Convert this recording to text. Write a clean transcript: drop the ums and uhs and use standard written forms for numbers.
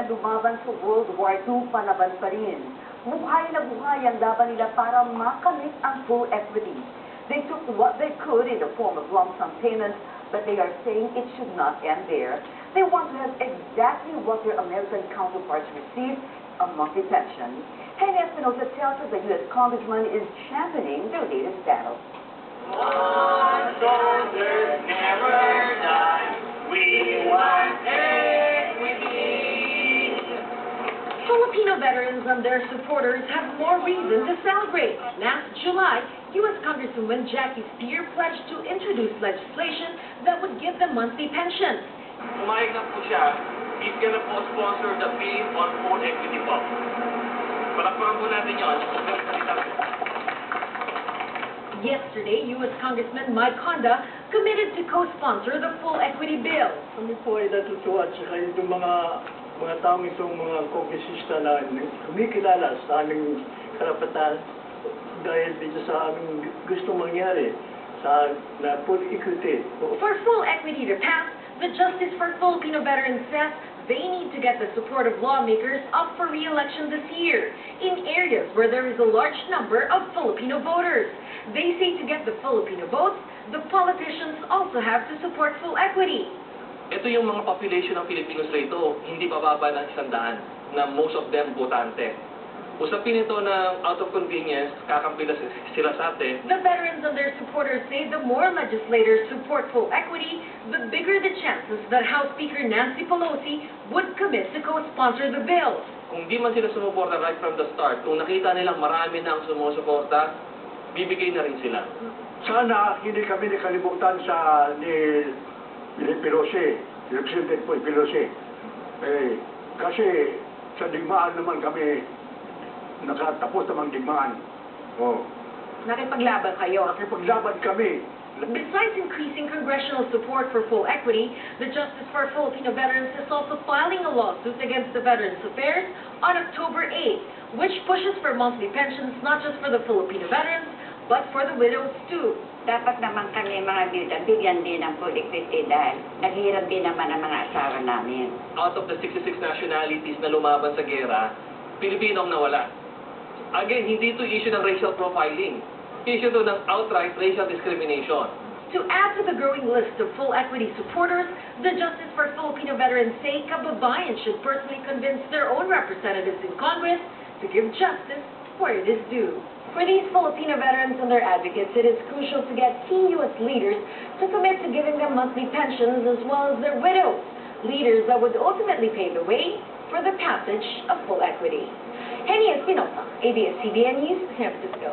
lumaban sa World War II, panaban pa rin. Buhay na buhay ang laban nila para makamit ang full equity. They took what they could in the form of lump sum payments, but they are saying it should not end there. They want to have exactly what their American counterparts receive, a monthly pension. Henny Espinosa tells us the U.S. Congressman is championing their latest battle. One soldiers never die. We want equity. Filipino veterans and their supporters have more reason to celebrate. Last July, U.S. Congresswoman Jackie Speer pledged to introduce legislation that would give them monthly pensions. Umayag na po siya, he's gonna po sponsor the bill on full equity po. Palakpakan po natin yun. Yesterday, U.S. Congressman Mike Honda committed to co-sponsor the full equity bill. Kami po ay natutuwa at saka itong mga taong itong mga kongresista na kumikilala sa aming karapatan dahil dito sa aming gustong mangyari sa na full equity. For full equity to pass, the Justice for Filipino Veterans says they need to get the support of lawmakers up for re-election this year in areas where there is a large number of Filipino voters. They say to get the Filipino votes, the politicians also have to support full equity. Ito yung mga population ng Filipinos rito, hindi bababa ng 100 na most of them botante. Usapin ito na out of convenience, kakampila sila sa atin. The veterans and their supporters say the more legislators support full equity, the bigger the chances that House Speaker Nancy Pelosi would commit to co-sponsor the bill. Kung di man sila sumuporta right from the start, kung nakita nilang marami na ang sumusuporta, bibigay na rin sila. Sana hindi kami nakalimutan sa ni Pelosi, Representative Pelosi. Kasi sa digmaan naman kami nakatapos namang digmaan. Nakipaglaban kayo. Nakipaglaban kami. Besides increasing congressional support for full equity, the Justice for Filipino Veterans is also filing a lawsuit against the Veterans Affairs on October 8, which pushes for monthly pensions not just for the Filipino veterans, but for the widows too. Dapat naman kami mga biyuda, bigyan din ng full equity dahil naghihirap din naman ang mga asawa namin. Out of the 66 nationalities na lumaban sa gera, Pilipino ang nawala. Again, hindi ito issue ng racial profiling. Issue ito ng outright racial discrimination. To add to the growing list of full equity supporters, the Justice for Filipino Veterans say kababayan should personally convince their own representatives in Congress to give justice where it is due. For these Filipino veterans and their advocates, it is crucial to get key U.S. leaders to commit to giving them monthly pensions as well as their widows, leaders that would ultimately pave the way for the passage of full equity. Henny Espinosa, ABS-CBN News, San Francisco.